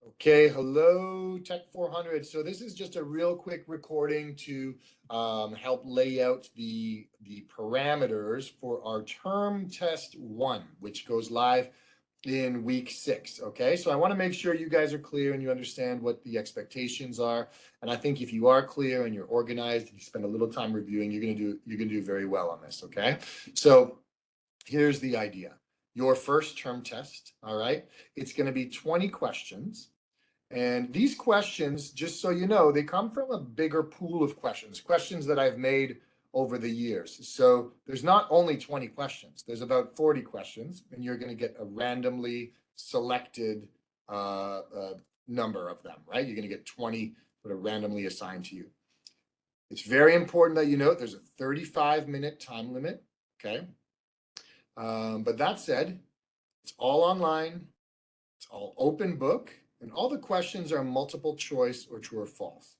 Okay, hello Tech 400. So this is just a real quick recording to help lay out the parameters for our term test 1, which goes live in week 6. Okay, so I want to make sure you guys are clear and you understand what the expectations are. And I think if you are clear and you're organized, and you spend a little time reviewing, you're gonna do very well on this. Okay, so here's the idea. Your first term test, all right, it's going to be 20 questions. And these questions, just so you know, they come from a bigger pool of questions that I've made over the years. So there's not only 20 questions, there's about 40 questions, and you're going to get a randomly selected number of them, right? You're going to get 20 that are randomly assigned to you. It's very important that you note there's a 35-minute time limit, okay? But that said, it's all online, it's all open book, and all the questions are multiple choice or true or false.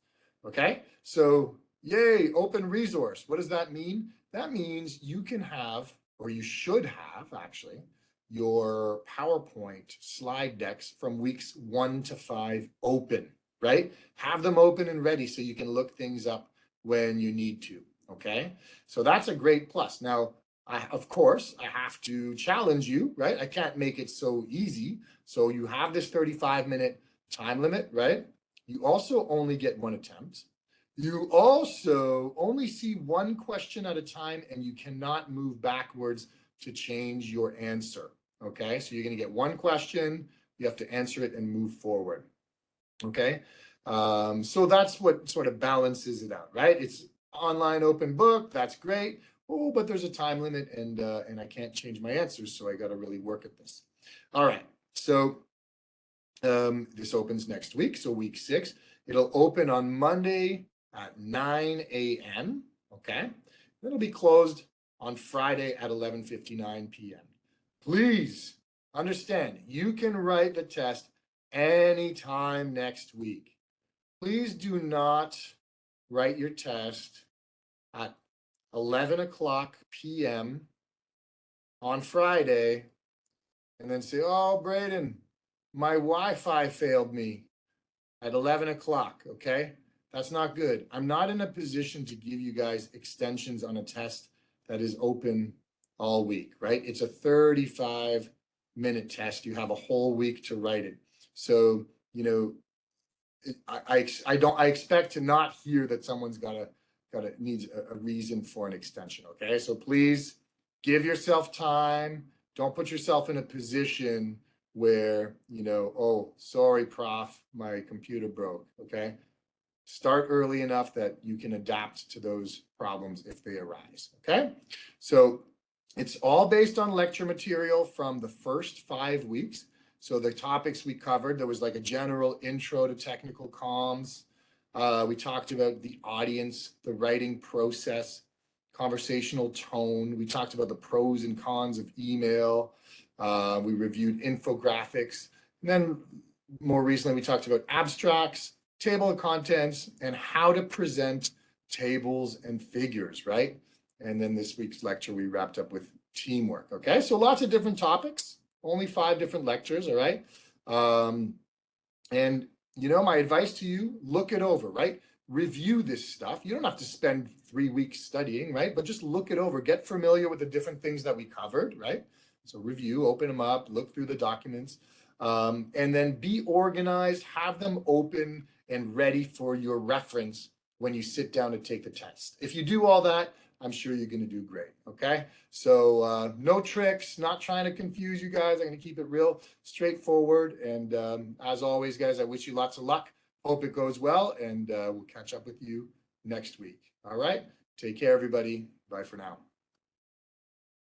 Okay, so yay, open resource. What does that mean? That means you can have, or you should have actually, your PowerPoint slide decks from weeks 1 to 5 open, right? Have them open and ready so you can look things up when you need to. Okay, so that's a great plus. Now, of course, I have to challenge you, right? I can't make it so easy. So you have this 35-minute time limit, right? You also only get 1 attempt. You also only see 1 question at a time, and you cannot move backwards to change your answer. Okay, so you're going to get 1 question, you have to answer it and move forward. Okay, so that's what sort of balances it out, right? It's online open book, that's great. Oh, but there's a time limit, and I can't change my answers, so I got to really work at this. All right, so this opens next week, so week 6. It'll open on Monday at 9 a.m. Okay, it'll be closed on Friday at 11:59 p.m. Please understand, you can write the test anytime next week. Please do not write your test at 11 o'clock p.m. on Friday and then say, oh, Braden, my Wi-Fi failed me at 11 o'clock, okay? That's not good. I'm not in a position to give you guys extensions on a test that is open all week, right? It's a 35-minute test. You have a whole week to write it. So, you know, I expect to not hear that someone's needs a reason for an extension. Okay, so please give yourself time. Don't put yourself in a position where, you know, oh, sorry, prof, my computer broke. Okay, start early enough that you can adapt to those problems if they arise. Okay, so it's all based on lecture material from the first 5 weeks. So the topics we covered, there was like a general intro to technical comms. We talked about the audience, the writing process, conversational tone. We talked about the pros and cons of email. We reviewed infographics. And then more recently, we talked about abstracts, table of contents, and how to present tables and figures, right? And then this week's lecture, we wrapped up with teamwork. Okay, so lots of different topics, only 5 different lectures, all right? And you know, my advice to you, look it over, right? Review this stuff. You don't have to spend 3 weeks studying, right? But just look it over, get familiar with the different things that we covered, right? So review, open them up, look through the documents, and then be organized, have them open and ready for your reference when you sit down to take the test. If you do all that, I'm sure you're going to do great. Okay, so no tricks, not trying to confuse you guys. I'm going to keep it real straightforward. And as always, guys, I wish you lots of luck. Hope it goes well, and we'll catch up with you next week. All right, take care, everybody. Bye for now.